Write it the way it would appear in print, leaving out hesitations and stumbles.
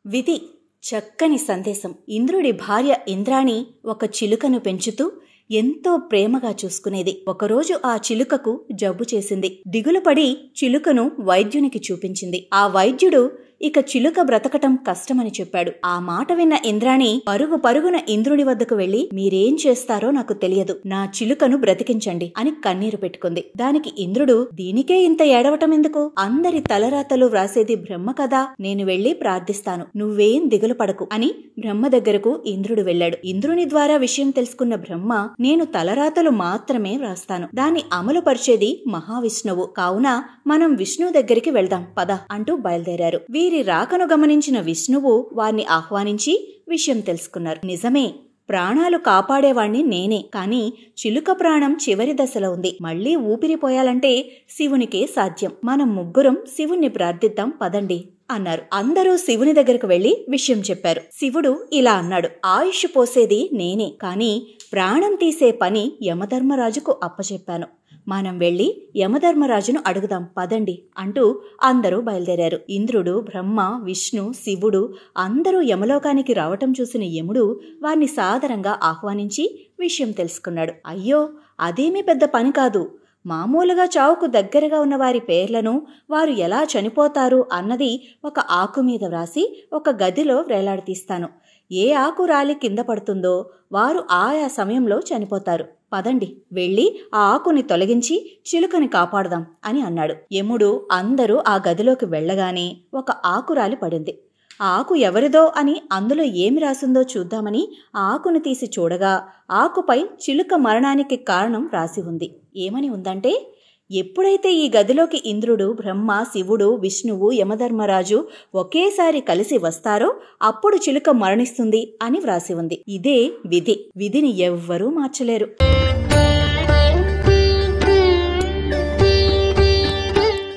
విధి చక్కని సందేశం. ఇంద్రుడి భార్య ఇంద్రాణి ఒక చిలుకను పెంచుతూ ఎంతో ప్రేమగా చూసుకునేది. ఒకరోజు ఆ చిలుకకు జబ్బు చేసింది. దిగులుపడి చిలుకను వైద్యునికి చూపించింది. ఆ వైద్యుడు ఇక చిలుక బ్రతకటం కష్టమని చెప్పాడు. ఆ మాట విన్న ఇంద్రాణి పరుగు పరుగున ఇంద్రుడి వద్దకు వెళ్లి, మీరేం చేస్తారో నాకు తెలియదు, నా చిలుకను బ్రతికించండి అని కన్నీరు పెట్టుకుంది. దానికి ఇంద్రుడు, దీనికే ఇంత ఏడవటం ఎందుకు? అందరి తలరాతలు వ్రాసేది బ్రహ్మ కదా, నేను వెళ్లి ప్రార్థిస్తాను, నువ్వేం దిగులు పడకు అని బ్రహ్మ దగ్గరకు ఇంద్రుడు వెళ్లాడు. ఇంద్రుని ద్వారా విషయం తెలుసుకున్న బ్రహ్మ, నేను తలరాతలు మాత్రమే వ్రాస్తాను, దాన్ని అమలు పరిచేది మహావిష్ణువు, కావున మనం విష్ణువు దగ్గరికి వెళ్దాం పద అంటూ బయలుదేరారు. వీరి రాకను గమనించిన విష్ణువు వారిని ఆహ్వానించి విషయం తెలుసుకున్నారు. నిజమే, ప్రాణాలు కాపాడేవాణ్ణి నేనే, కాని చిలుక ప్రాణం చివరి దశలో ఉంది. మళ్లీ ఊపిరిపోయాలంటే శివునికే సాధ్యం. మనం ముగ్గురం శివుణ్ణి ప్రార్థిద్దాం పదండి అన్నారు. అందరూ శివుని దగ్గరకు వెళ్లి విషయం చెప్పారు. శివుడు ఇలా అన్నాడు, ఆయుష్ పోసేది నేనే, కాని ప్రాణం తీసే పని యమధర్మరాజుకు అప్పచెప్పాను. మనం వెళ్లి యమధర్మరాజును అడుగుదాం పదండి అంటూ అందరూ బయలుదేరారు. ఇంద్రుడు, బ్రహ్మ, విష్ణు, శివుడు అందరూ యమలోకానికి రావటం చూసిన యముడు వారిని సాదరంగా ఆహ్వానించి విషయం తెలుసుకున్నాడు. అయ్యో, అదేమీ పెద్ద పని కాదు. మామూలుగా చావుకు దగ్గరగా ఉన్న వారి పేర్లను, వారు ఎలా చనిపోతారు అన్నది ఒక ఆకు మీద వ్రాసి ఒక గదిలో వేలాడదీస్తాను. ఏ ఆకు రాలి కింద పడుతుందో వారు ఆయా సమయంలో చనిపోతారు. పదండి, వెళ్ళి ఆ ఆకుని తొలగించి చిలుకని కాపాడదాం అని అన్నాడు. యముడు అందరూ ఆ గదిలోకి వెళ్లగానే ఒక ఆకు రాలి పడింది. ఆ ఆకు ఎవరిదో అని అందులో ఏమి రాసిందో చూద్దామని ఆ ఆకును తీసి చూడగా ఆకుపై చిలుక మరణానికి కారణం రాసి ఉంది. ఏమని ఉందంటే, ఎప్పుడైతే ఈ గదిలోకి ఇంద్రుడు, బ్రహ్మ, శివుడు, విష్ణువు, యమధర్మరాజు ఒకేసారి కలిసి వస్తారో అప్పుడు చిలుక మరణిస్తుంది అని వ్రాసి ఉంది. ఇదే విధి. విధిని ఎవ్వరూ మార్చలేరు.